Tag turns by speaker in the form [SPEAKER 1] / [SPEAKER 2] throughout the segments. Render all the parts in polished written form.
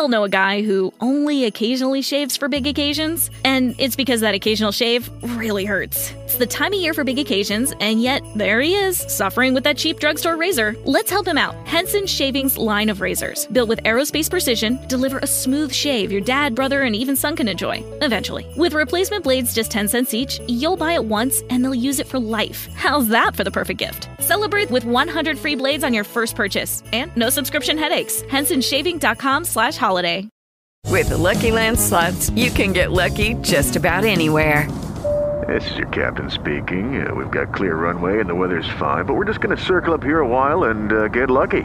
[SPEAKER 1] all know a guy who only occasionally shaves for big occasions, and it's because that occasional shave really hurts. It's the time of year for big occasions, and yet there he is, suffering with that cheap drugstore razor. Let's help him out. Henson Shaving's line of razors, built with aerospace precision, deliver a smooth shave your dad, brother, and even son can enjoy, eventually. With replacement blades just 10 cents each, you'll buy it once, and they'll use it for life. How's that for the perfect gift? Celebrate with 100 free blades on your first purchase, and no subscription headaches. HensonShaving.com/holiday.
[SPEAKER 2] With the Lucky Land Slots, you can get lucky just about anywhere.
[SPEAKER 3] This is your captain speaking. We've got clear runway and the weather's fine, but we're just going to circle up here a while and get lucky.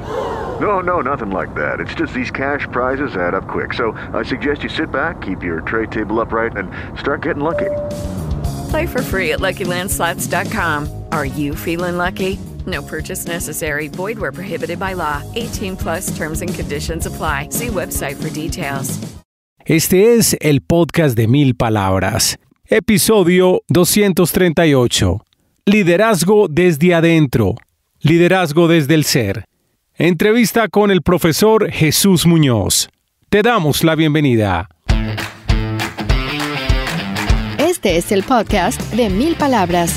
[SPEAKER 3] No, nothing like that. It's just these cash prizes add up quick. So I suggest you sit back, keep your tray table upright, and start getting lucky.
[SPEAKER 2] Play for free at LuckyLandSlots.com. Are you feeling lucky? No purchase necessary. Void where prohibited by law. 18+ terms and conditions apply. See website for details.
[SPEAKER 4] Este es el podcast de 1000 palabras. Episodio 238. Liderazgo desde adentro. Liderazgo desde el ser. Entrevista con el profesor Jesús Muñoz. Te damos la bienvenida.
[SPEAKER 5] Este es el podcast de 1000 palabras.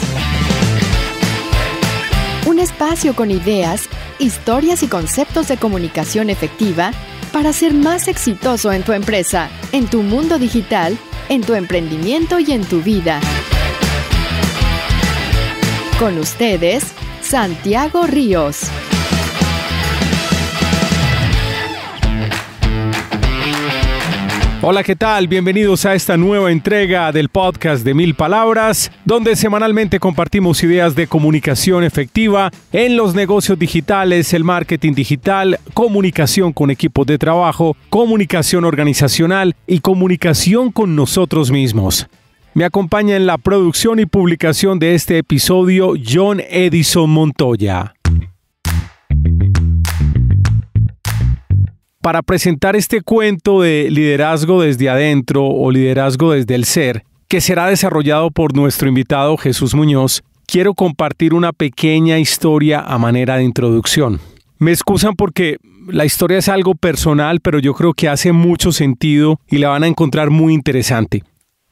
[SPEAKER 5] Un espacio con ideas, historias y conceptos de comunicación efectiva para ser más exitoso en tu empresa, en tu mundo digital, en tu emprendimiento y en tu vida. Con ustedes, Santiago Ríos.
[SPEAKER 4] Hola, ¿qué tal? Bienvenidos a esta nueva entrega del podcast de 1000 palabras, donde semanalmente compartimos ideas de comunicación efectiva en los negocios digitales, el marketing digital, comunicación con equipos de trabajo, comunicación organizacional y comunicación con nosotros mismos. Me acompaña en la producción y publicación de este episodio John Edison Montoya. Para presentar este cuento de liderazgo desde adentro o liderazgo desde el ser, que será desarrollado por nuestro invitado Jesús Muñoz, quiero compartir una pequeña historia a manera de introducción. Me excusan porque la historia es algo personal, pero yo creo que hace mucho sentido y la van a encontrar muy interesante.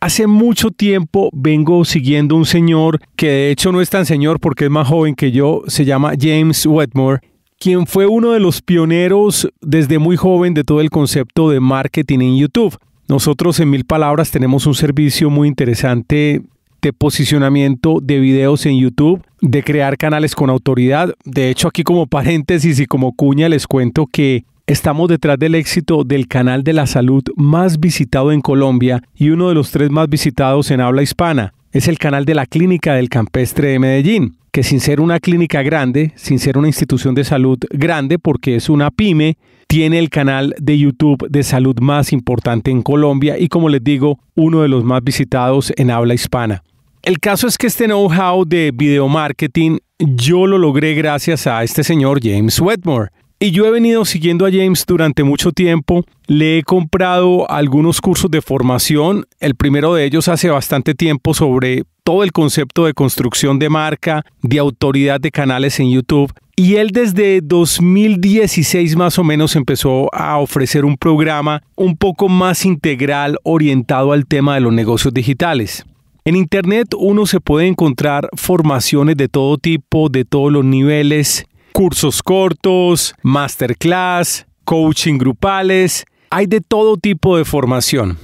[SPEAKER 4] Hace mucho tiempo vengo siguiendo un señor que de hecho no es tan señor porque es más joven que yo, se llama James Wedmore, quien fue uno de los pioneros desde muy joven de todo el concepto de marketing en YouTube. Nosotros en 1000 palabras tenemos un servicio muy interesante de posicionamiento de videos en YouTube, de crear canales con autoridad. De hecho, aquí como paréntesis y como cuña les cuento que estamos detrás del éxito del canal de la salud más visitado en Colombia y uno de los 3 más visitados en habla hispana. Es el canal de la Clínica del Campestre de Medellín, que sin ser una clínica grande, sin ser una institución de salud grande, porque es una pyme, tiene el canal de YouTube de salud más importante en Colombia y, como les digo, uno de los más visitados en habla hispana. El caso es que este know-how de video marketing yo lo logré gracias a este señor James Wedmore. Y yo he venido siguiendo a James durante mucho tiempo. Le he comprado algunos cursos de formación. El primero de ellos hace bastante tiempo sobre todo el concepto de construcción de marca, de autoridad de canales en YouTube. Y él desde 2016 más o menos empezó a ofrecer un programa un poco más integral orientado al tema de los negocios digitales. En Internet uno se puede encontrar formaciones de todo tipo, de todos los niveles, cursos cortos, masterclass, coaching grupales, hay de todo tipo de formación.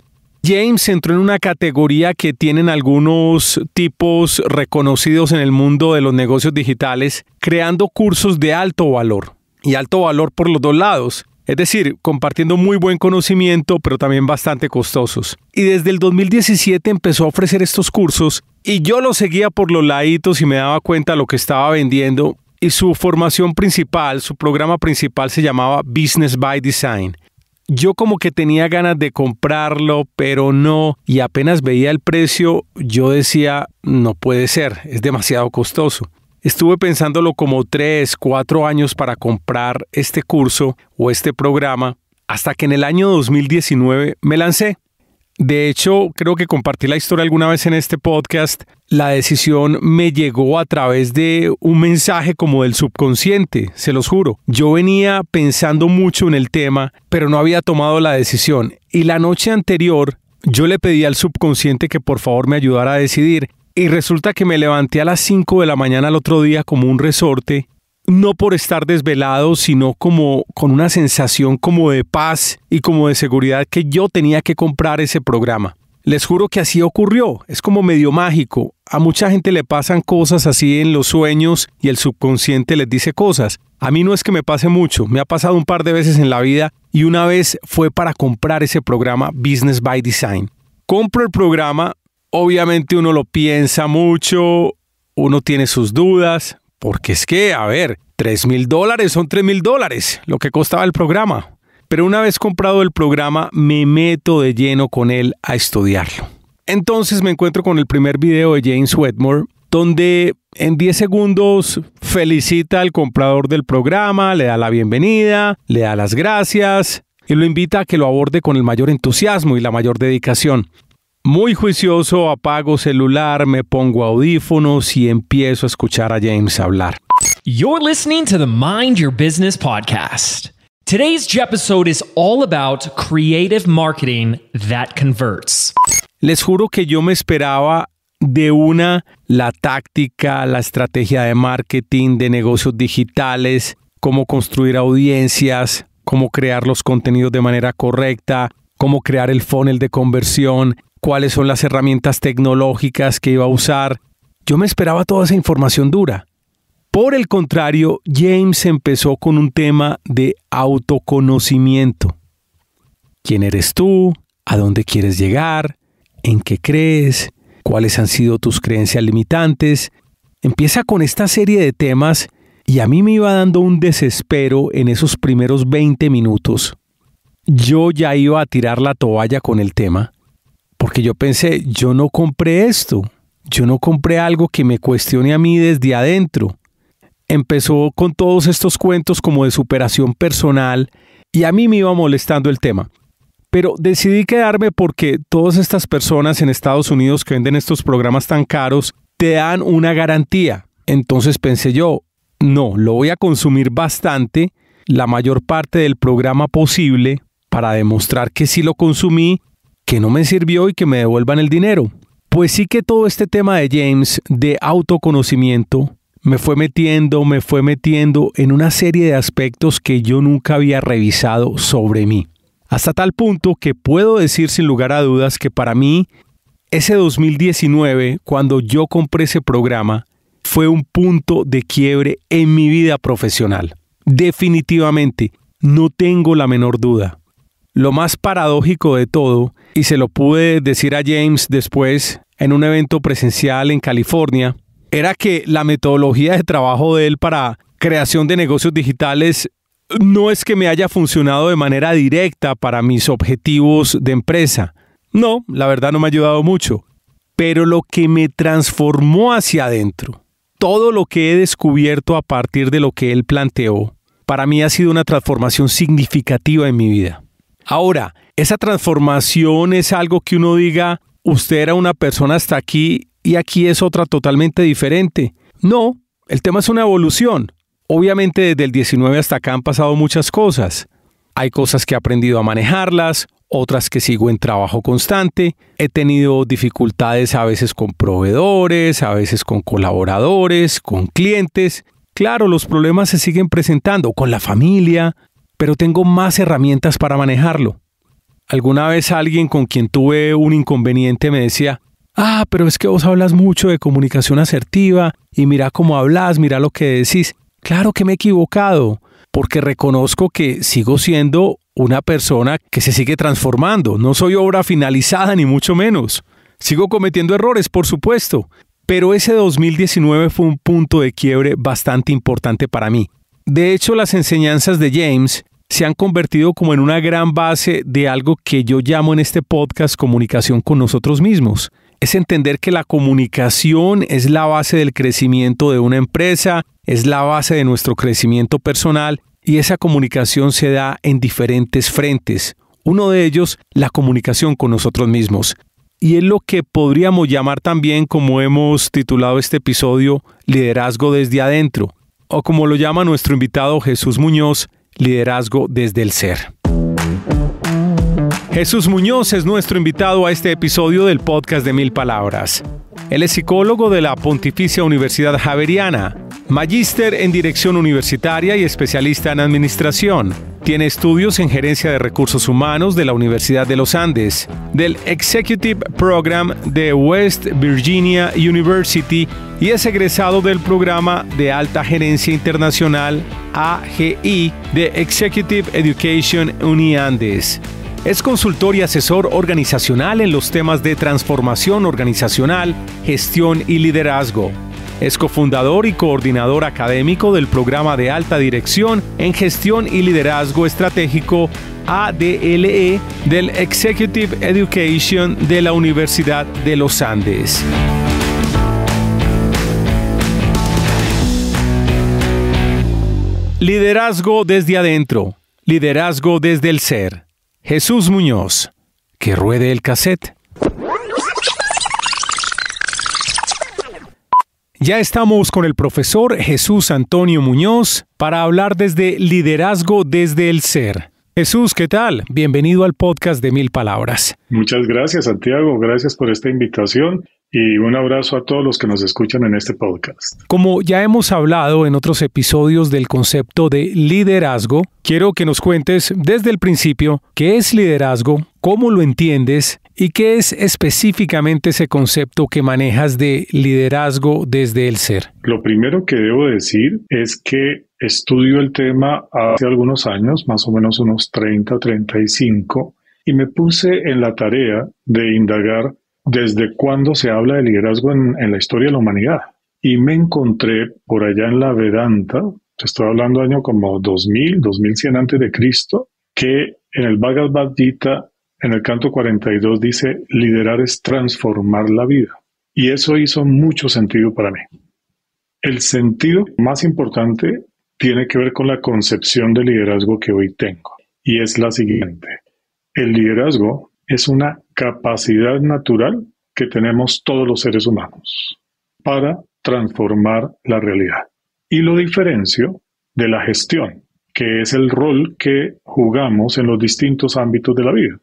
[SPEAKER 4] James entró en una categoría que tienen algunos tipos reconocidos en el mundo de los negocios digitales, creando cursos de alto valor, y alto valor por los dos lados. Es decir, compartiendo muy buen conocimiento, pero también bastante costosos. Y desde el 2017 empezó a ofrecer estos cursos, y yo los seguía por los laditos y me daba cuenta de lo que estaba vendiendo. Y su formación principal, su programa principal se llamaba Business by Design. Yo como que tenía ganas de comprarlo, pero no. Y apenas veía el precio, yo decía, no puede ser, es demasiado costoso. Estuve pensándolo como 3, 4 años para comprar este curso o este programa, hasta que en el año 2019 me lancé. De hecho, creo que compartí la historia alguna vez en este podcast. La decisión me llegó a través de un mensaje como del subconsciente, se los juro. Yo venía pensando mucho en el tema, pero no había tomado la decisión. Y la noche anterior, yo le pedí al subconsciente que por favor me ayudara a decidir. Y resulta que me levanté a las 5 de la mañana al otro día como un resorte. No por estar desvelado, sino como con una sensación como de paz y como de seguridad que yo tenía que comprar ese programa. Les juro que así ocurrió, es como medio mágico. A mucha gente le pasan cosas así en los sueños y el subconsciente les dice cosas. A mí no es que me pase mucho, me ha pasado un par de veces en la vida y una vez fue para comprar ese programa Business by Design. Compro el programa, obviamente uno lo piensa mucho, uno tiene sus dudas. Porque es que, a ver, $3,000 son $3,000, lo que costaba el programa. Pero una vez comprado el programa, me meto de lleno con él a estudiarlo. Entonces me encuentro con el primer video de James Wedmore, donde en 10 segundos felicita al comprador del programa, le da la bienvenida, le da las gracias y lo invita a que lo aborde con el mayor entusiasmo y la mayor dedicación. Muy juicioso, apago celular, me pongo audífonos y empiezo a escuchar a James hablar.
[SPEAKER 6] You're listening to the Mind Your Business podcast. Today's episode is all about creative marketing that converts.
[SPEAKER 4] Les juro que yo me esperaba de la táctica, la estrategia de marketing, de negocios digitales, cómo construir audiencias, cómo crear los contenidos de manera correcta, cómo crear el funnel de conversión, cuáles son las herramientas tecnológicas que iba a usar. Yo me esperaba toda esa información dura. Por el contrario, James empezó con un tema de autoconocimiento. ¿Quién eres tú? ¿A dónde quieres llegar? ¿En qué crees? ¿Cuáles han sido tus creencias limitantes? Empieza con esta serie de temas y a mí me iba dando un desespero en esos primeros 20 minutos. Yo ya iba a tirar la toalla con el tema. Porque yo pensé, yo no compré esto, yo no compré algo que me cuestione a mí desde adentro. Empezó con todos estos cuentos como de superación personal y a mí me iba molestando el tema. Pero decidí quedarme porque todas estas personas en Estados Unidos que venden estos programas tan caros te dan una garantía. Entonces pensé yo, no, lo voy a consumir bastante, la mayor parte del programa posible para demostrar que sí lo consumí, que no me sirvió y que me devuelvan el dinero. Pues sí que todo este tema de James, de autoconocimiento, me fue metiendo en una serie de aspectos que yo nunca había revisado sobre mí. Hasta tal punto que puedo decir sin lugar a dudas que para mí, ese 2019, cuando yo compré ese programa, fue un punto de quiebre en mi vida profesional. Definitivamente, no tengo la menor duda. Lo más paradójico de todo, y se lo pude decir a James después en un evento presencial en California, era que la metodología de trabajo de él para creación de negocios digitales no es que me haya funcionado de manera directa para mis objetivos de empresa. No, la verdad no me ha ayudado mucho. Pero lo que me transformó hacia adentro, todo lo que he descubierto a partir de lo que él planteó, para mí ha sido una transformación significativa en mi vida. Ahora, esa transformación es algo que uno diga, usted era una persona hasta aquí y aquí es otra totalmente diferente. No, el tema es una evolución. Obviamente desde el 19 hasta acá han pasado muchas cosas. Hay cosas que he aprendido a manejarlas, otras que sigo en trabajo constante. He tenido dificultades a veces con proveedores, a veces con colaboradores, con clientes. Claro, los problemas se siguen presentando con la familia, pero tengo más herramientas para manejarlo. Alguna vez alguien con quien tuve un inconveniente me decía, pero es que vos hablas mucho de comunicación asertiva y mira cómo hablas, mira lo que decís. Claro que me he equivocado, porque reconozco que sigo siendo una persona que se sigue transformando. No soy obra finalizada ni mucho menos. Sigo cometiendo errores, por supuesto, pero ese 2019 fue un punto de quiebre bastante importante para mí. De hecho, las enseñanzas de James se han convertido como en una gran base de algo que yo llamo en este podcast comunicación con nosotros mismos. Es entender que la comunicación es la base del crecimiento de una empresa, es la base de nuestro crecimiento personal y esa comunicación se da en diferentes frentes. Uno de ellos, la comunicación con nosotros mismos. Y es lo que podríamos llamar también, como hemos titulado este episodio, liderazgo desde adentro. O como lo llama nuestro invitado Jesús Muñoz, liderazgo desde el ser. Jesús Muñoz es nuestro invitado a este episodio del podcast de 1000 Palabras. Él es psicólogo de la Pontificia Universidad Javeriana, magíster en dirección universitaria y especialista en administración. Tiene estudios en gerencia de recursos humanos de la Universidad de los Andes, del Executive Program de West Virginia University y es egresado del programa de alta gerencia internacional AGI de Executive Education UniAndes. Es consultor y asesor organizacional en los temas de transformación organizacional, gestión y liderazgo. Es cofundador y coordinador académico del programa de alta dirección en gestión y liderazgo estratégico ADLE del Executive Education de la Universidad de los Andes. Liderazgo desde adentro, liderazgo desde el ser. Jesús Muñoz, que ruede el cassette. Ya estamos con el profesor Jesús Antonio Muñoz para hablar desde liderazgo desde el ser. Jesús, ¿qué tal? Bienvenido al podcast de 1000 Palabras.
[SPEAKER 7] Muchas gracias, Santiago. Gracias por esta invitación y un abrazo a todos los que nos escuchan en este podcast.
[SPEAKER 4] Como ya hemos hablado en otros episodios del concepto de liderazgo, quiero que nos cuentes desde el principio qué es liderazgo, cómo lo entiendes y qué es específicamente ese concepto que manejas de liderazgo desde el ser.
[SPEAKER 7] Lo primero que debo decir es que estudio el tema hace algunos años, más o menos unos 35, y me puse en la tarea de indagar desde cuándo se habla de liderazgo en la historia de la humanidad. Y me encontré por allá en la Vedanta, estoy hablando año como 2000, 2100 antes de Cristo, que en el Bhagavad Gita, en el canto 42 dice, liderar es transformar la vida. Y eso hizo mucho sentido para mí. El sentido más importante tiene que ver con la concepción de liderazgo que hoy tengo. Y es la siguiente. El liderazgo es una capacidad natural que tenemos todos los seres humanos para transformar la realidad. Y lo diferencio de la gestión, que es el rol que jugamos en los distintos ámbitos de la vida.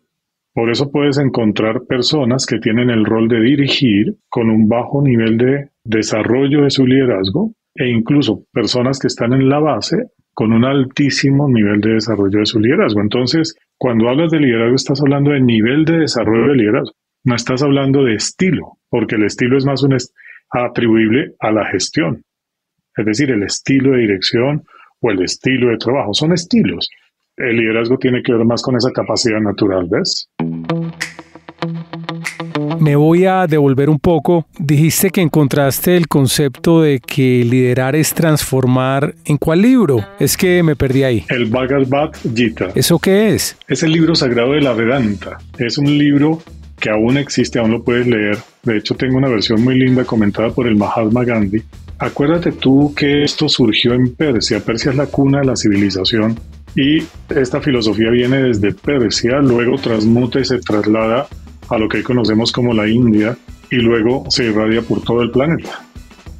[SPEAKER 7] Por eso puedes encontrar personas que tienen el rol de dirigir con un bajo nivel de desarrollo de su liderazgo e incluso personas que están en la base con un altísimo nivel de desarrollo de su liderazgo. Entonces, cuando hablas de liderazgo, estás hablando de nivel de desarrollo de liderazgo. No estás hablando de estilo, porque el estilo es más atribuible a la gestión. Es decir, el estilo de dirección o el estilo de trabajo. Son estilos. El liderazgo tiene que ver más con esa capacidad natural, ¿ves?
[SPEAKER 4] Me voy a devolver un poco. Dijiste que encontraste el concepto de que liderar es transformar. ¿En cuál libro? Es que me perdí ahí.
[SPEAKER 7] El Bhagavad Gita.
[SPEAKER 4] ¿Eso qué es?
[SPEAKER 7] Es el libro sagrado de la Vedanta. Es un libro que aún existe, aún lo puedes leer. De hecho, tengo una versión muy linda comentada por el Mahatma Gandhi. Acuérdate tú que esto surgió en Persia. Persia es la cuna de la civilización. Y esta filosofía viene desde Persia, luego transmuta y se traslada a lo que hoy conocemos como la India y luego se irradia por todo el planeta.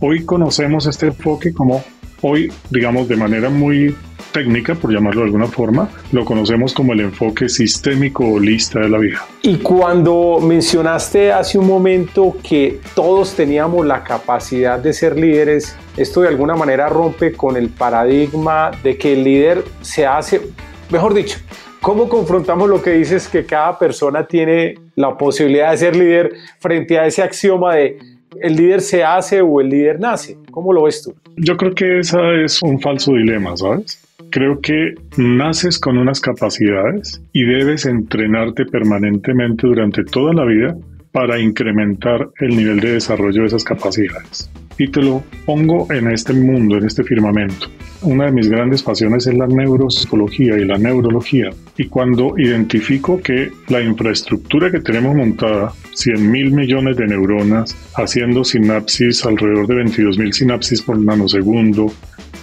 [SPEAKER 7] Hoy conocemos este enfoque como, hoy digamos de manera muy técnica, por llamarlo de alguna forma, lo conocemos como el enfoque sistémico holista de la vida.
[SPEAKER 8] Y cuando mencionaste hace un momento que todos teníamos la capacidad de ser líderes, esto de alguna manera rompe con el paradigma de que el líder se hace, mejor dicho, ¿cómo confrontamos lo que dices que cada persona tiene la posibilidad de ser líder frente a ese axioma de el líder se hace o el líder nace? ¿Cómo lo ves tú?
[SPEAKER 7] Yo creo que ese es un falso dilema, ¿sabes? Creo que naces con unas capacidades y debes entrenarte permanentemente durante toda la vida para incrementar el nivel de desarrollo de esas capacidades. Y te lo pongo en este mundo, en este firmamento. Una de mis grandes pasiones es la neuropsicología y la neurología. Y cuando identifico que la infraestructura que tenemos montada, 100.000 millones de neuronas, haciendo sinapsis, alrededor de 22.000 sinapsis por nanosegundo,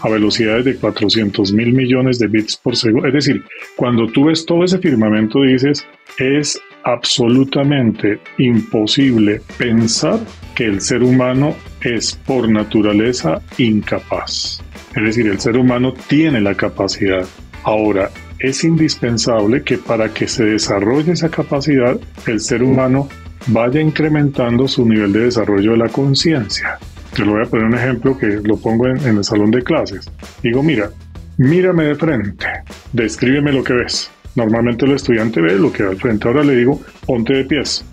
[SPEAKER 7] a velocidades de 400.000 millones de bits por segundo. Es decir, cuando tú ves todo ese firmamento dices, es absolutamente imposible pensar que el ser humano es por naturaleza incapaz. Es decir, el ser humano tiene la capacidad. Ahora, es indispensable que para que se desarrolle esa capacidad, el ser humano vaya incrementando su nivel de desarrollo de la conciencia. Te lo voy a poner un ejemplo que lo pongo en el salón de clases. Digo, mírame de frente, descríbeme lo que ves. Normalmente el estudiante ve lo que ve al frente. Ahora le digo, ponte de pies,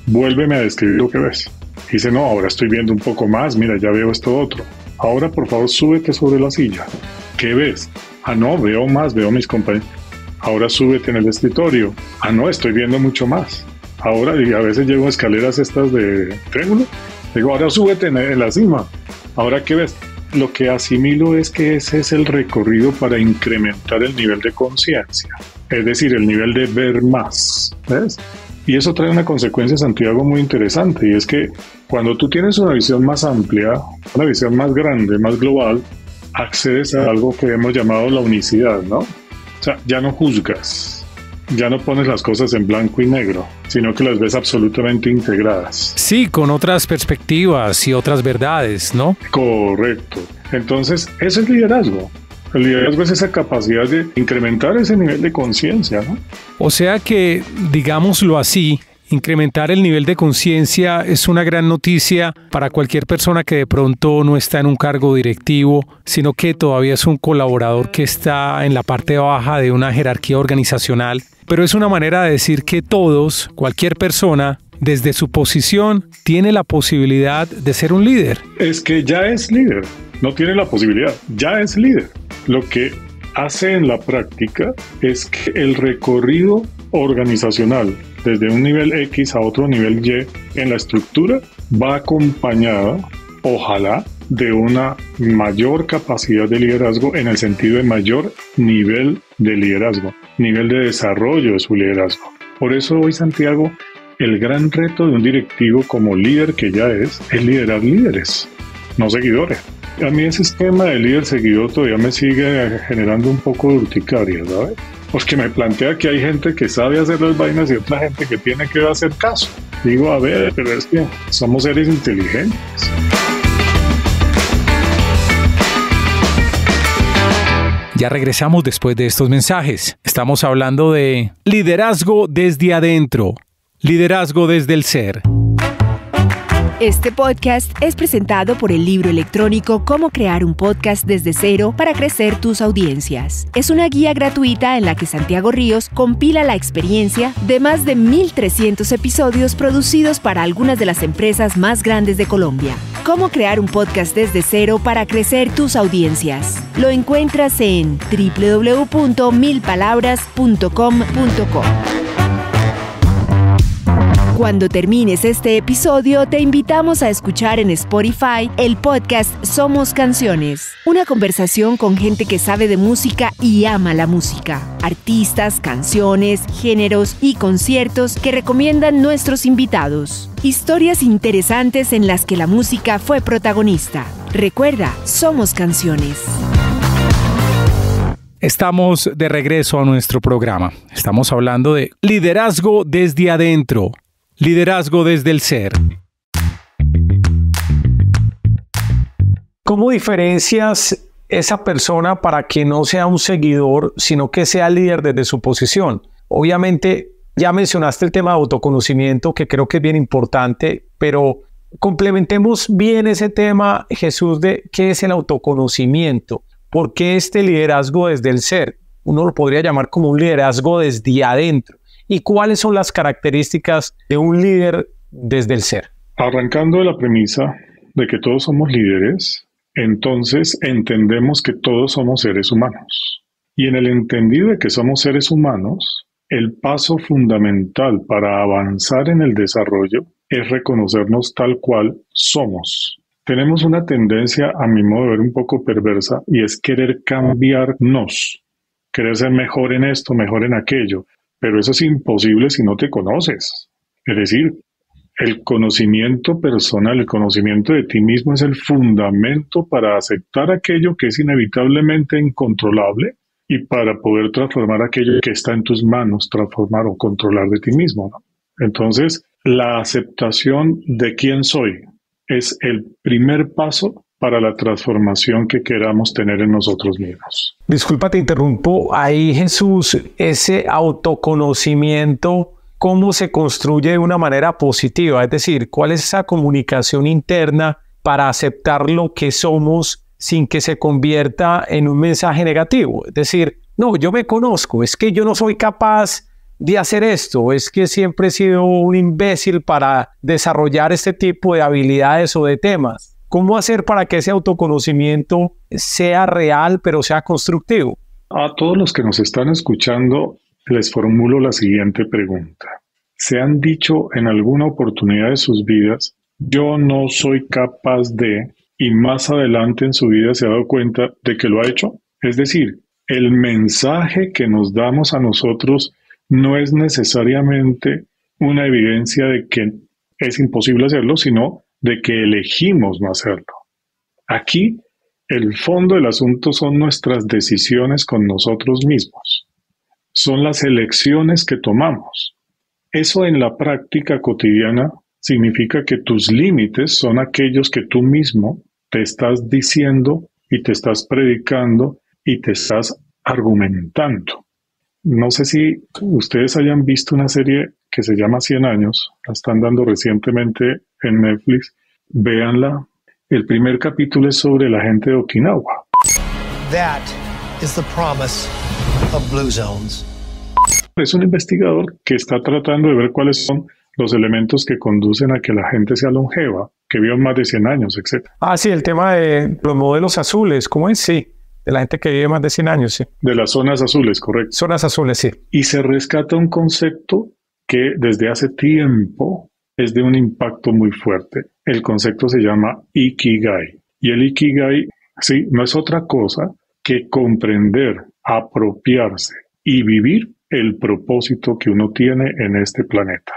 [SPEAKER 7] vuélveme a describir lo que ves. Dice, no, ahora estoy viendo un poco más, mira, ya veo esto otro. Ahora, por favor, súbete sobre la silla. ¿Qué ves? Ah, no, veo más, veo a mis compañeros. Ahora súbete en el escritorio. Ah, no, estoy viendo mucho más. Ahora, y a veces llego a escaleras estas de triángulo. Digo, ahora súbete en la cima. Ahora, ¿qué ves? Lo que asimilo es que ese es el recorrido para incrementar el nivel de conciencia. Es decir, el nivel de ver más. ¿Ves? Y eso trae una consecuencia, Santiago, muy interesante. Y es que cuando tú tienes una visión más amplia, una visión más grande, más global, accedes a algo que hemos llamado la unicidad, ¿no? O sea, ya no juzgas, ya no pones las cosas en blanco y negro, sino que las ves absolutamente integradas.
[SPEAKER 4] Sí, con otras perspectivas y otras verdades, ¿no?
[SPEAKER 7] Correcto. Entonces, eso es liderazgo. El liderazgo es esa capacidad de incrementar ese nivel de conciencia, ¿no?
[SPEAKER 4] O sea que, digámoslo así, incrementar el nivel de conciencia es una gran noticia para cualquier persona que de pronto no está en un cargo directivo, sino que todavía es un colaborador que está en la parte baja de una jerarquía organizacional. Pero es una manera de decir que todos, cualquier persona, desde su posición, tiene la posibilidad de ser un líder.
[SPEAKER 7] Es que ya es líder, no tiene la posibilidad, ya es líder. Lo que hace en la práctica es que el recorrido organizacional desde un nivel X a otro nivel Y en la estructura va acompañado, ojalá, de una mayor capacidad de liderazgo en el sentido de mayor nivel de liderazgo, nivel de desarrollo de su liderazgo. Por eso hoy, Santiago, el gran reto de un directivo como líder que ya es liderar líderes, no seguidores. A mí ese esquema de líder-seguidor todavía me sigue generando un poco de urticaria, ¿sabes? Porque me plantea que hay gente que sabe hacer las vainas y otra gente que tiene que hacer caso. Digo, a ver, pero es que somos seres inteligentes.
[SPEAKER 4] Ya regresamos después de estos mensajes. Estamos hablando de liderazgo desde adentro, liderazgo desde el ser.
[SPEAKER 9] Este podcast es presentado por el libro electrónico Cómo crear un podcast desde cero para crecer tus audiencias. Es una guía gratuita en la que Santiago Ríos compila la experiencia de más de 1,300 episodios producidos para algunas de las empresas más grandes de Colombia. Cómo crear un podcast desde cero para crecer tus audiencias. Lo encuentras en www.milpalabras.com.co. Cuando termines este episodio, te invitamos a escuchar en Spotify el podcast Somos Canciones, una conversación con gente que sabe de música y ama la música, artistas, canciones, géneros y conciertos que recomiendan nuestros invitados, historias interesantes en las que la música fue protagonista. Recuerda, Somos Canciones.
[SPEAKER 4] Estamos de regreso a nuestro programa. Estamos hablando de liderazgo desde adentro. Liderazgo desde el ser.
[SPEAKER 8] ¿Cómo diferencias esa persona para que no sea un seguidor, sino que sea líder desde su posición? Obviamente, ya mencionaste el tema de autoconocimiento, que creo que es bien importante, pero complementemos bien ese tema, Jesús, de qué es el autoconocimiento. ¿Por qué este liderazgo desde el ser? Uno lo podría llamar como un liderazgo desde adentro. ¿Y cuáles son las características de un líder desde el ser?
[SPEAKER 7] Arrancando de la premisa de que todos somos líderes, entonces entendemos que todos somos seres humanos. Y en el entendido de que somos seres humanos, el paso fundamental para avanzar en el desarrollo es reconocernos tal cual somos. Tenemos una tendencia, a mi modo de ver, un poco perversa, y es querer cambiarnos, querer ser mejor en esto, mejor en aquello. Pero eso es imposible si no te conoces. Es decir, el conocimiento personal, el conocimiento de ti mismo es el fundamento para aceptar aquello que es inevitablemente incontrolable y para poder transformar aquello que está en tus manos, transformar o controlar de ti mismo, ¿no? Entonces, la aceptación de quién soy es el primer paso para la transformación que queramos tener en nosotros mismos.
[SPEAKER 8] Disculpa, te interrumpo. Ahí, Jesús, ese autoconocimiento, ¿cómo se construye de una manera positiva? Es decir, ¿cuál es esa comunicación interna para aceptar lo que somos sin que se convierta en un mensaje negativo? Es decir, no, yo me conozco, es que yo no soy capaz de hacer esto, es que siempre he sido un imbécil para desarrollar este tipo de habilidades o de temas. ¿Cómo hacer para que ese autoconocimiento sea real, pero sea constructivo?
[SPEAKER 7] A todos los que nos están escuchando, les formulo la siguiente pregunta. ¿Se han dicho en alguna oportunidad de sus vidas, yo no soy capaz de, y más adelante en su vida se ha dado cuenta de que lo ha hecho? Es decir, el mensaje que nos damos a nosotros no es necesariamente una evidencia de que es imposible hacerlo, sino de que elegimos no hacerlo. Aquí, el fondo del asunto son nuestras decisiones con nosotros mismos. Son las elecciones que tomamos. Eso en la práctica cotidiana significa que tus límites son aquellos que tú mismo te estás diciendo y te estás predicando y te estás argumentando. No sé si ustedes hayan visto una serie que se llama 100 años, la están dando recientemente en Netflix. Véanla. El primer capítulo es sobre la gente de Okinawa.
[SPEAKER 10] That is the promise of Blue Zones.
[SPEAKER 7] Es un investigador que está tratando de ver cuáles son los elementos que conducen a que la gente sea longeva, que viva más de 100 años, etc.
[SPEAKER 8] Ah, sí, el tema de los modelos azules, ¿cómo es? Sí, de la gente que vive más de 100 años, sí.
[SPEAKER 7] De las zonas azules, correcto.
[SPEAKER 8] Zonas azules, sí.
[SPEAKER 7] Y se rescata un concepto que desde hace tiempo es de un impacto muy fuerte. El concepto se llama Ikigai. Y el Ikigai, sí, no es otra cosa que comprender, apropiarse y vivir el propósito que uno tiene en este planeta.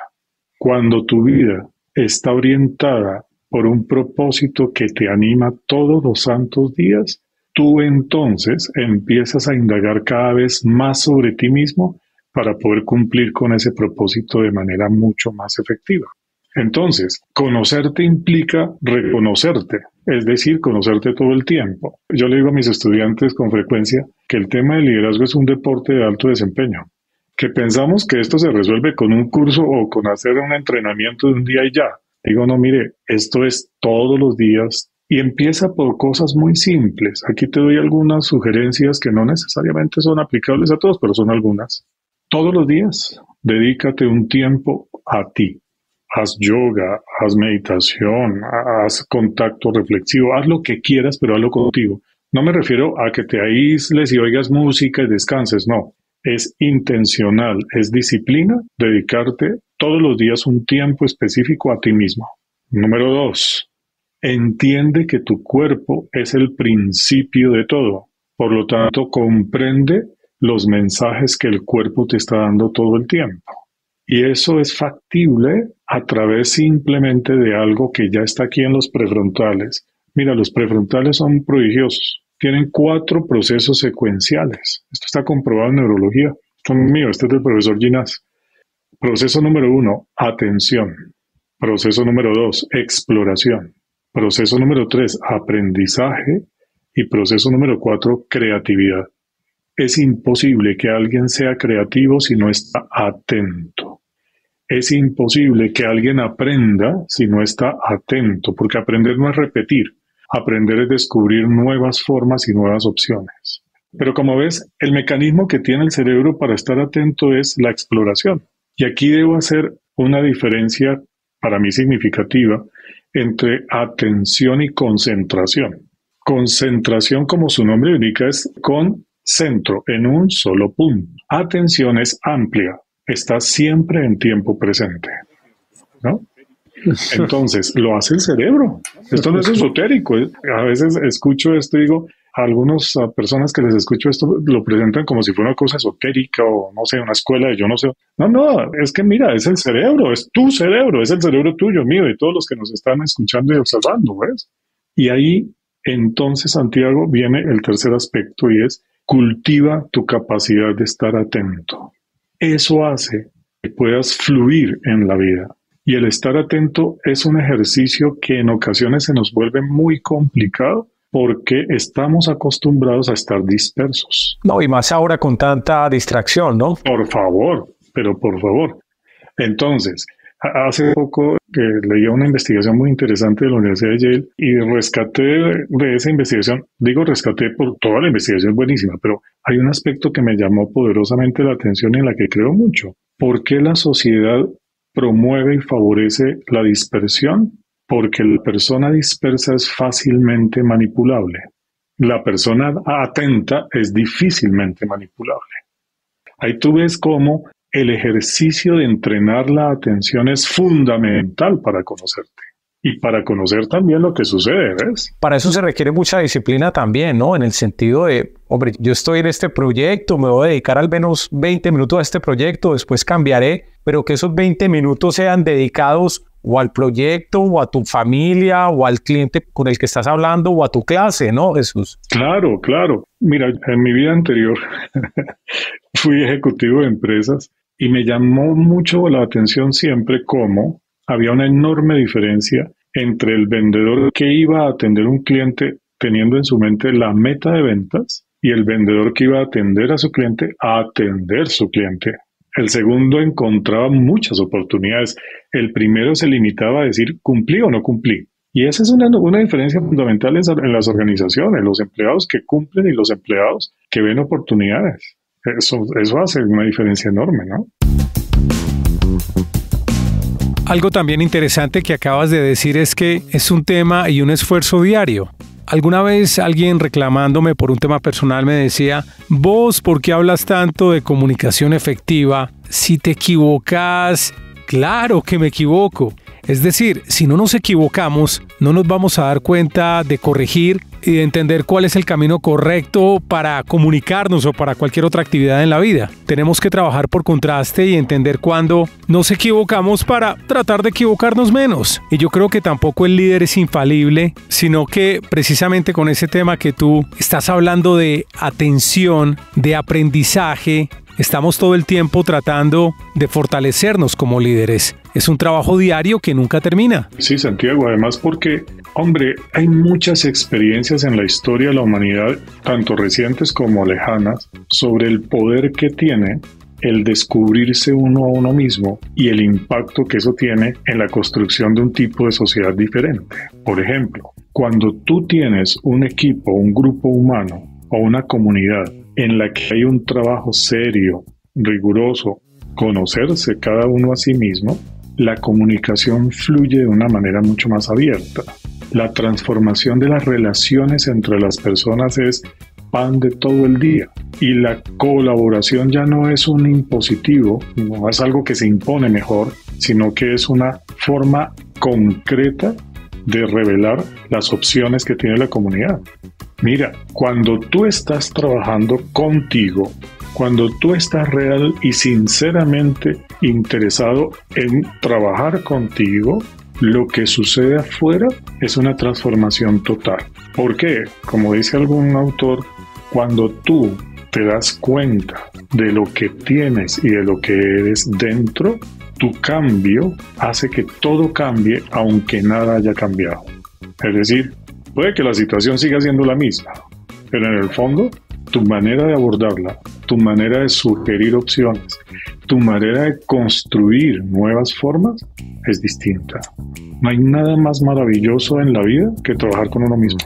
[SPEAKER 7] Cuando tu vida está orientada por un propósito que te anima todos los santos días, tú entonces empiezas a indagar cada vez más sobre ti mismo para poder cumplir con ese propósito de manera mucho más efectiva. Entonces, conocerte implica reconocerte, es decir, conocerte todo el tiempo. Yo le digo a mis estudiantes con frecuencia que el tema del liderazgo es un deporte de alto desempeño, que pensamos que esto se resuelve con un curso o con hacer un entrenamiento de un día y ya. Digo, no, mire, esto es todos los días y empieza por cosas muy simples. Aquí te doy algunas sugerencias que no necesariamente son aplicables a todos, pero son algunas. Todos los días, dedícate un tiempo a ti. Haz yoga, haz meditación, haz contacto reflexivo, haz lo que quieras, pero hazlo contigo. No me refiero a que te aísles y oigas música y descanses, no. Es intencional, es disciplina, dedicarte todos los días un tiempo específico a ti mismo. Número 2, entiende que tu cuerpo es el principio de todo. Por lo tanto, comprende los mensajes que el cuerpo te está dando todo el tiempo. Y eso es factible a través simplemente de algo que ya está aquí en los prefrontales. Mira, los prefrontales son prodigiosos. Tienen 4 procesos secuenciales. Esto está comprobado en neurología. Esto es mío, este es del profesor Ginás. Proceso número 1, atención. Proceso número 2, exploración. Proceso número 3, aprendizaje. Y proceso número 4, creatividad. Es imposible que alguien sea creativo si no está atento. Es imposible que alguien aprenda si no está atento, porque aprender no es repetir. Aprender es descubrir nuevas formas y nuevas opciones. Pero como ves, el mecanismo que tiene el cerebro para estar atento es la exploración. Y aquí debo hacer una diferencia para mí significativa entre atención y concentración. Concentración, como su nombre indica, es con centro en un solo punto. Atención es amplia, está siempre en tiempo presente, ¿no? Entonces, lo hace el cerebro. Esto no es esotérico. A veces escucho esto y digo, algunas personas que les escucho esto lo presentan como si fuera una cosa esotérica o no sé, una escuela de yo no sé. No, es que mira, es el cerebro, es tu cerebro, es el cerebro tuyo, mío, y todos los que nos están escuchando y observando, ¿ves? Y ahí, entonces, Santiago, viene el tercer aspecto y es cultiva tu capacidad de estar atento. Eso hace que puedas fluir en la vida. Y el estar atento es un ejercicio que en ocasiones se nos vuelve muy complicado porque estamos acostumbrados a estar dispersos.
[SPEAKER 8] No, y más ahora con tanta distracción, ¿no?
[SPEAKER 7] Por favor, pero por favor. Entonces, hace poco leía una investigación muy interesante de la Universidad de Yale y rescaté de esa investigación, rescaté por toda la investigación es buenísima, pero hay un aspecto que me llamó poderosamente la atención y en la que creo mucho. ¿Por qué la sociedad promueve y favorece la dispersión? Porque la persona dispersa es fácilmente manipulable. La persona atenta es difícilmente manipulable. Ahí tú ves cómo el ejercicio de entrenar la atención es fundamental para conocerte y para conocer también lo que sucede, ¿ves?
[SPEAKER 8] Para eso se requiere mucha disciplina también, ¿no? En el sentido de, hombre, yo estoy en este proyecto, me voy a dedicar al menos 20 minutos a este proyecto, después cambiaré, pero que esos 20 minutos sean dedicados o al proyecto, o a tu familia, o al cliente con el que estás hablando, o a tu clase, ¿no, Jesús?
[SPEAKER 7] Claro. Mira, en mi vida anterior fui ejecutivo de empresas y me llamó mucho la atención siempre cómo había una enorme diferencia entre el vendedor que iba a atender un cliente teniendo en su mente la meta de ventas y el vendedor que iba a atender a su cliente a atender su cliente. El segundo encontraba muchas oportunidades. El primero se limitaba a decir cumplí o no cumplí. Y esa es una diferencia fundamental en las organizaciones, los empleados que cumplen y los empleados que ven oportunidades. Eso hace una diferencia enorme, ¿no?
[SPEAKER 4] Algo también interesante que acabas de decir es que es un tema y un esfuerzo diario. Alguna vez alguien reclamándome por un tema personal me decía, vos, ¿por qué hablas tanto de comunicación efectiva? Si te equivocas, claro que me equivoco. Es decir, si no nos equivocamos, no nos vamos a dar cuenta de corregir y de entender cuál es el camino correcto para comunicarnos o para cualquier otra actividad en la vida. Tenemos que trabajar por contraste y entender cuándo nos equivocamos para tratar de equivocarnos menos. Y yo creo que tampoco el líder es infalible, sino que precisamente con ese tema que tú estás hablando de atención, de aprendizaje, estamos todo el tiempo tratando de fortalecernos como líderes. Es un trabajo diario que nunca termina.
[SPEAKER 7] Sí, Santiago, además porque, hombre, hay muchas experiencias en la historia de la humanidad, tanto recientes como lejanas, sobre el poder que tiene el descubrirse uno a uno mismo y el impacto que eso tiene en la construcción de un tipo de sociedad diferente. Por ejemplo, cuando tú tienes un equipo, un grupo humano o una comunidad en la que hay un trabajo serio, riguroso, conocerse cada uno a sí mismo, la comunicación fluye de una manera mucho más abierta. La transformación de las relaciones entre las personas es pan de todo el día. Y la colaboración ya no es un impositivo, no es algo que se impone mejor, sino que es una forma concreta de revelar las opciones que tiene la comunidad. Mira, cuando tú estás trabajando contigo, cuando tú estás real y sinceramente interesado en trabajar contigo, lo que sucede afuera es una transformación total. ¿Por qué? Como dice algún autor, cuando tú te das cuenta de lo que tienes y de lo que eres dentro, tu cambio hace que todo cambie aunque nada haya cambiado. Es decir, puede que la situación siga siendo la misma, pero en el fondo, tu manera de abordarla, tu manera de sugerir opciones, tu manera de construir nuevas formas es distinta. No hay nada más maravilloso en la vida que trabajar con uno mismo.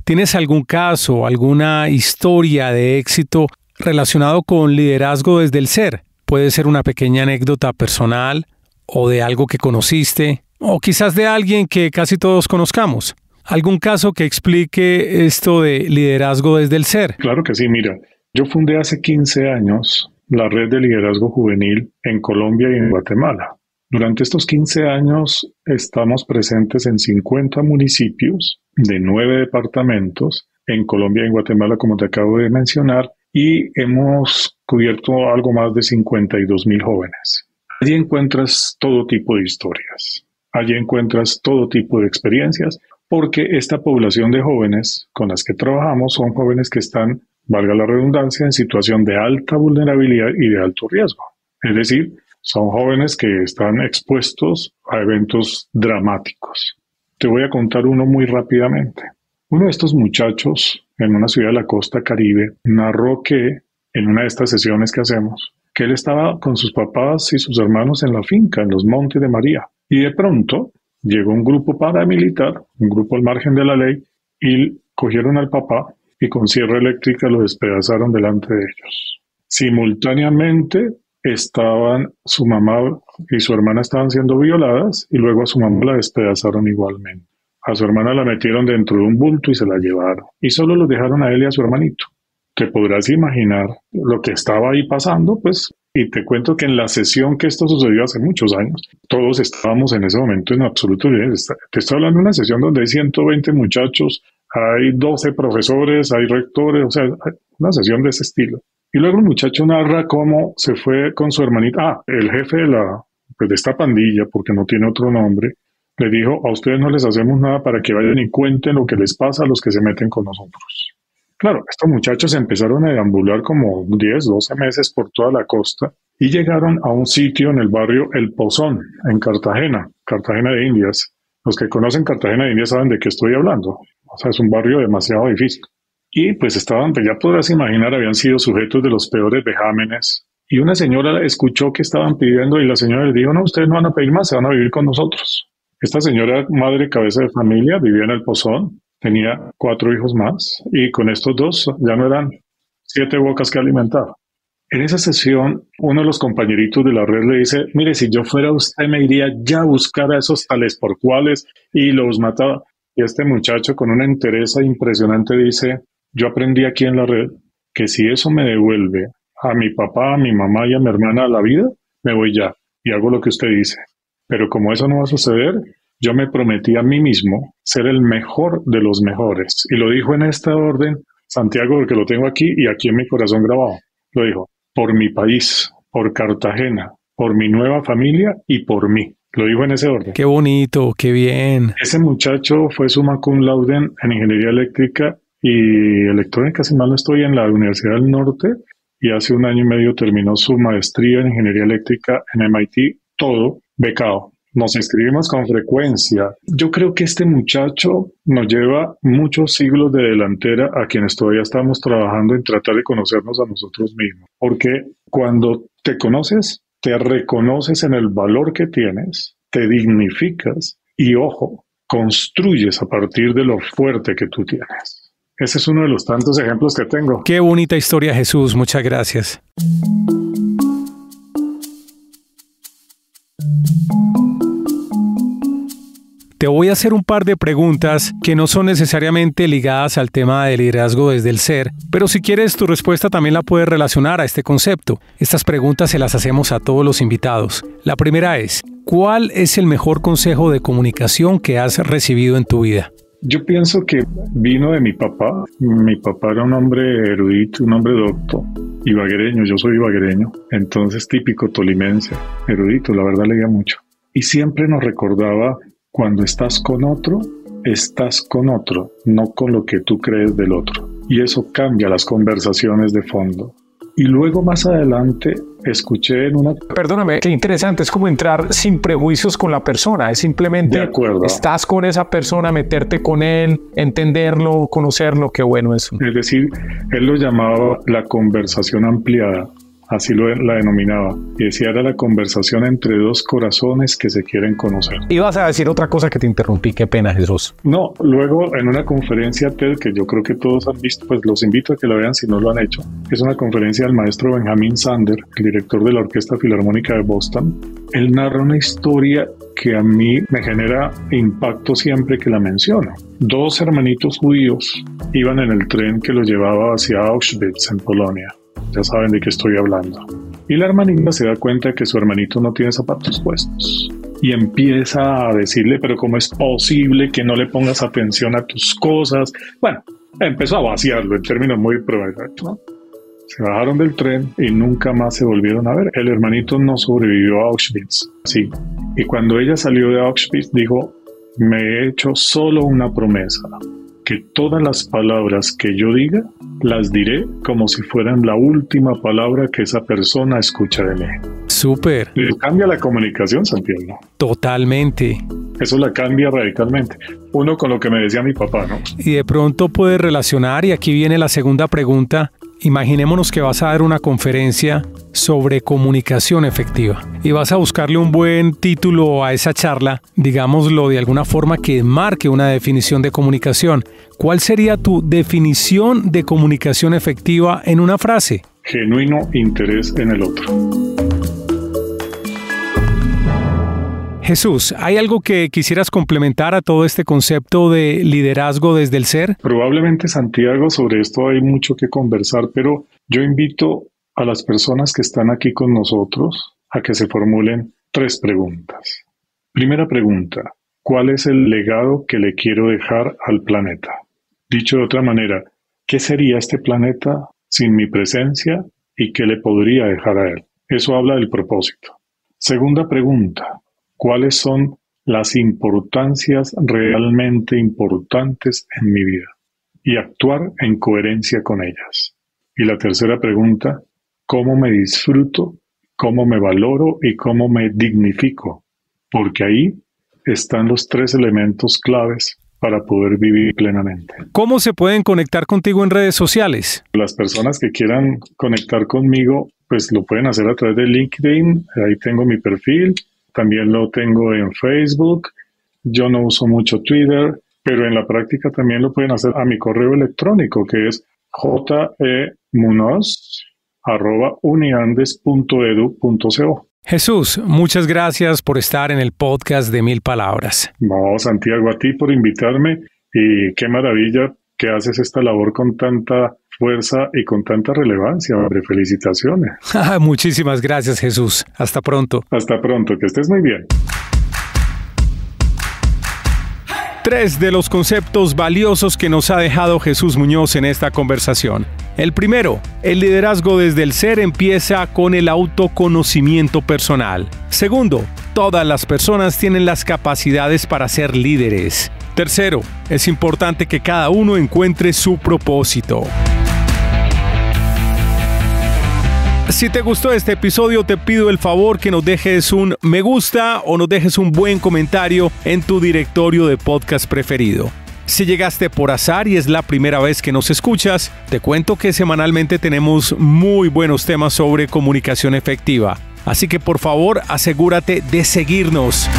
[SPEAKER 4] ¿Tienes algún caso, alguna historia de éxito relacionado con liderazgo desde el ser? Puede ser una pequeña anécdota personal o de algo que conociste o quizás de alguien que casi todos conozcamos. ¿Algún caso que explique esto de liderazgo desde el ser?
[SPEAKER 7] Claro que sí, mira. Yo fundé hace 15 años la red de liderazgo juvenil en Colombia y en Guatemala. Durante estos 15 años estamos presentes en 50 municipios de 9 departamentos, en Colombia y en Guatemala, como te acabo de mencionar, y hemos cubierto algo más de 52,000 jóvenes. Allí encuentras todo tipo de historias, allí encuentras todo tipo de experiencias, porque esta población de jóvenes con las que trabajamos son jóvenes que están, valga la redundancia, en situación de alta vulnerabilidad y de alto riesgo. Es decir, son jóvenes que están expuestos a eventos dramáticos. Te voy a contar uno muy rápidamente. Uno de estos muchachos en una ciudad de la costa Caribe narró que en una de estas sesiones que hacemos, que él estaba con sus papás y sus hermanos en la finca, en los Montes de María, y de pronto llegó un grupo paramilitar, un grupo al margen de la ley, y cogieron al papá y con sierra eléctrica lo despedazaron delante de ellos. Simultáneamente estaban su mamá y su hermana estaban siendo violadas y luego a su mamá la despedazaron igualmente. A su hermana la metieron dentro de un bulto y se la llevaron. Y solo los dejaron a él y a su hermanito. Te podrás imaginar lo que estaba ahí pasando, pues, y te cuento que en la sesión que esto sucedió hace muchos años, todos estábamos en ese momento en absoluto nivel. Te estoy hablando de una sesión donde hay 120 muchachos, hay 12 profesores, hay rectores, o sea, una sesión de ese estilo. Y luego el muchacho narra cómo se fue con su hermanita. El jefe de esta pandilla, porque no tiene otro nombre, le dijo: a ustedes no les hacemos nada para que vayan y cuenten lo que les pasa a los que se meten con nosotros. Claro, estos muchachos empezaron a deambular como 10, 12 meses por toda la costa y llegaron a un sitio en el barrio El Pozón, en Cartagena de Indias. Los que conocen Cartagena de Indias saben de qué estoy hablando. O sea, es un barrio demasiado difícil. Y pues ya podrás imaginar, habían sido sujetos de los peores vejámenes. Y una señora escuchó que estaban pidiendo y la señora les dijo: no, ustedes no van a pedir más, se van a vivir con nosotros. Esta señora, madre cabeza de familia, vivía en El Pozón, tenía 4 hijos más y con estos 2 ya no eran 7 bocas que alimentar. En esa sesión, uno de los compañeritos de la red le dice: mire, si yo fuera usted me iría ya a buscar a esos tales por cuales y los mataba. Y este muchacho con una entereza impresionante dice: yo aprendí aquí en la red que si eso me devuelve a mi papá, a mi mamá y a mi hermana a la vida, me voy ya y hago lo que usted dice. Pero como eso no va a suceder, yo me prometí a mí mismo ser el mejor de los mejores. Y lo dijo en esta orden, Santiago, porque lo tengo aquí y aquí en mi corazón grabado. Lo dijo: por mi país, por Cartagena, por mi nueva familia y por mí. Lo dijo en ese orden.
[SPEAKER 4] Qué bonito, qué bien.
[SPEAKER 7] Ese muchacho fue summa cum laude en Ingeniería Eléctrica y Electrónica, si mal no estoy, en la Universidad del Norte, y hace 1 año y medio terminó su maestría en Ingeniería Eléctrica en MIT, todo becado. Nos escribimos con frecuencia. Yo creo que este muchacho nos lleva muchos siglos de delantera a quienes todavía estamos trabajando en tratar de conocernos a nosotros mismos. Porque cuando te conoces, te reconoces en el valor que tienes, te dignificas y, ojo, construyes a partir de lo fuerte que tú tienes. Ese es uno de los tantos ejemplos que tengo.
[SPEAKER 4] Qué bonita historia, Jesús. Muchas gracias. Te voy a hacer un par de preguntas que no son necesariamente ligadas al tema del liderazgo desde el ser, pero si quieres tu respuesta también la puedes relacionar a este concepto. Estas preguntas se las hacemos a todos los invitados. La primera es: ¿cuál es el mejor consejo de comunicación que has recibido en tu vida?
[SPEAKER 7] Yo pienso que vino de mi papá. Mi papá era un hombre erudito, un hombre docto, ibaguereño. Yo soy ibaguereño, entonces típico tolimense, erudito, la verdad leía mucho. Y siempre nos recordaba: cuando estás con otro, no con lo que tú crees del otro. Y eso cambia las conversaciones de fondo. Y luego más adelante escuché en una...
[SPEAKER 8] Perdóname, qué interesante, es como entrar sin prejuicios con la persona, es simplemente
[SPEAKER 7] de acuerdo.
[SPEAKER 8] Estás con esa persona, meterte con él, entenderlo, conocerlo, qué bueno eso.
[SPEAKER 7] Es decir, él lo llamaba la conversación ampliada, así la denominaba, y decía: era la conversación entre 2 corazones que se quieren conocer.
[SPEAKER 8] Ibas a decir otra cosa que te interrumpí, qué pena, Jesús.
[SPEAKER 7] No, luego en una conferencia TED que yo creo que todos han visto, pues los invito a que la vean si no lo han hecho. Es una conferencia del maestro Benjamin Sander, el director de la Orquesta Filarmónica de Boston. Él narra una historia que a mí me genera impacto siempre que la menciono. 2 hermanitos judíos iban en el tren que los llevaba hacia Auschwitz, en Polonia. Ya saben de qué estoy hablando. Y la hermanita se da cuenta que su hermanito no tiene zapatos puestos. Y empieza a decirle, pero ¿cómo es posible que no le pongas atención a tus cosas? Bueno, empezó a vaciarlo en términos muy probables, ¿no? Se bajaron del tren y nunca más se volvieron a ver. El hermanito no sobrevivió a Auschwitz. Sí. Y cuando ella salió de Auschwitz, dijo, me he hecho solo una promesa, que todas las palabras que yo diga, las diré como si fueran la última palabra que esa persona escucha de mí.
[SPEAKER 4] Súper.
[SPEAKER 7] Eso cambia la comunicación, Santiago.
[SPEAKER 4] Totalmente.
[SPEAKER 7] Eso la cambia radicalmente. Uno con lo que me decía mi papá, ¿no?
[SPEAKER 4] Y de pronto puedes relacionar, y aquí viene la segunda pregunta. Imaginémonos que vas a dar una conferencia sobre comunicación efectiva y vas a buscarle un buen título a esa charla, digámoslo de alguna forma que marque una definición de comunicación. ¿Cuál sería tu definición de comunicación efectiva en una frase?
[SPEAKER 7] Genuino interés en el otro.
[SPEAKER 4] Jesús, ¿hay algo que quisieras complementar a todo este concepto de liderazgo desde el ser?
[SPEAKER 7] Probablemente, Santiago, sobre esto hay mucho que conversar, pero yo invito a las personas que están aquí con nosotros a que se formulen 3 preguntas. Primera pregunta, ¿cuál es el legado que le quiero dejar al planeta? Dicho de otra manera, ¿qué sería este planeta sin mi presencia y qué le podría dejar a él? Eso habla del propósito. Segunda pregunta, ¿cuáles son las importancias realmente importantes en mi vida? Y actuar en coherencia con ellas. Y la tercera pregunta, ¿cómo me disfruto, cómo me valoro y cómo me dignifico? Porque ahí están los 3 elementos claves para poder vivir plenamente.
[SPEAKER 4] ¿Cómo se pueden conectar contigo en redes sociales?
[SPEAKER 7] Las personas que quieran conectar conmigo, pues lo pueden hacer a través de LinkedIn. Ahí tengo mi perfil. También lo tengo en Facebook. Yo no uso mucho Twitter, pero en la práctica también lo pueden hacer a mi correo electrónico, que es jemunoz@uniandes.edu.co.
[SPEAKER 4] Jesús, muchas gracias por estar en el podcast de 1000 Palabras.
[SPEAKER 7] No, Santiago, a ti por invitarme, y qué maravilla que haces esta labor con tanta fuerza y con tanta relevancia, hombre. Felicitaciones.
[SPEAKER 4] Muchísimas gracias, Jesús. Hasta pronto.
[SPEAKER 7] Hasta pronto, que estés muy bien.
[SPEAKER 4] 3 de los conceptos valiosos que nos ha dejado Jesús Muñoz en esta conversación. El primero, el liderazgo desde el ser empieza con el autoconocimiento personal. Segundo, todas las personas tienen las capacidades para ser líderes. Tercero, es importante que cada uno encuentre su propósito. Si te gustó este episodio, te pido el favor que nos dejes un me gusta o nos dejes un buen comentario en tu directorio de podcast preferido. Si llegaste por azar y es la primera vez que nos escuchas, te cuento que semanalmente tenemos muy buenos temas sobre comunicación efectiva. Así que por favor, asegúrate de seguirnos.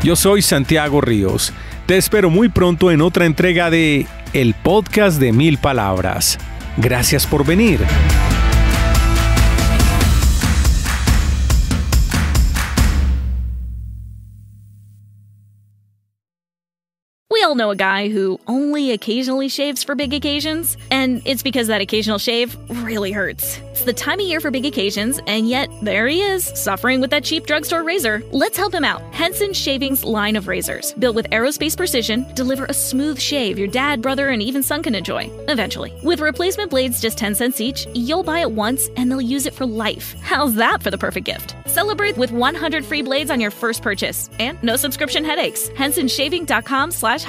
[SPEAKER 4] Yo soy Santiago Ríos. Te espero muy pronto en otra entrega de El Podcast de 1000 Palabras. Gracias por venir.
[SPEAKER 1] We all know a guy who only occasionally shaves for big occasions, and it's because that occasional shave really hurts. It's the time of year for big occasions, and yet there he is, suffering with that cheap drugstore razor. Let's help him out. Henson Shaving's line of razors, built with aerospace precision, deliver a smooth shave your dad, brother, and even son can enjoy, eventually. With replacement blades just 10 cents each, you'll buy it once, and they'll use it for life. How's that for the perfect gift? Celebrate with 100 free blades on your first purchase, and no subscription headaches. HensonShaving.com/holiday.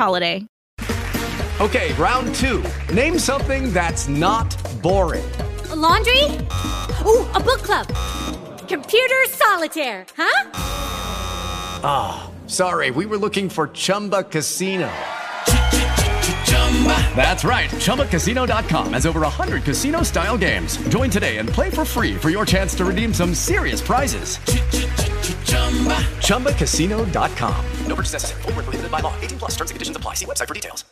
[SPEAKER 11] Okay, round 2. Name something that's not boring.
[SPEAKER 12] A laundry? Ooh, a book club. Computer solitaire, huh?
[SPEAKER 11] Ah, sorry, we were looking for Chumba Casino. That's right, ChumbaCasino.com has over 100 casino-style games. Join today and play for free for your chance to redeem some serious prizes. ChumbaCasino.com. No purchase necessary. Void where prohibited by law. 18+ terms and conditions apply. See website for details.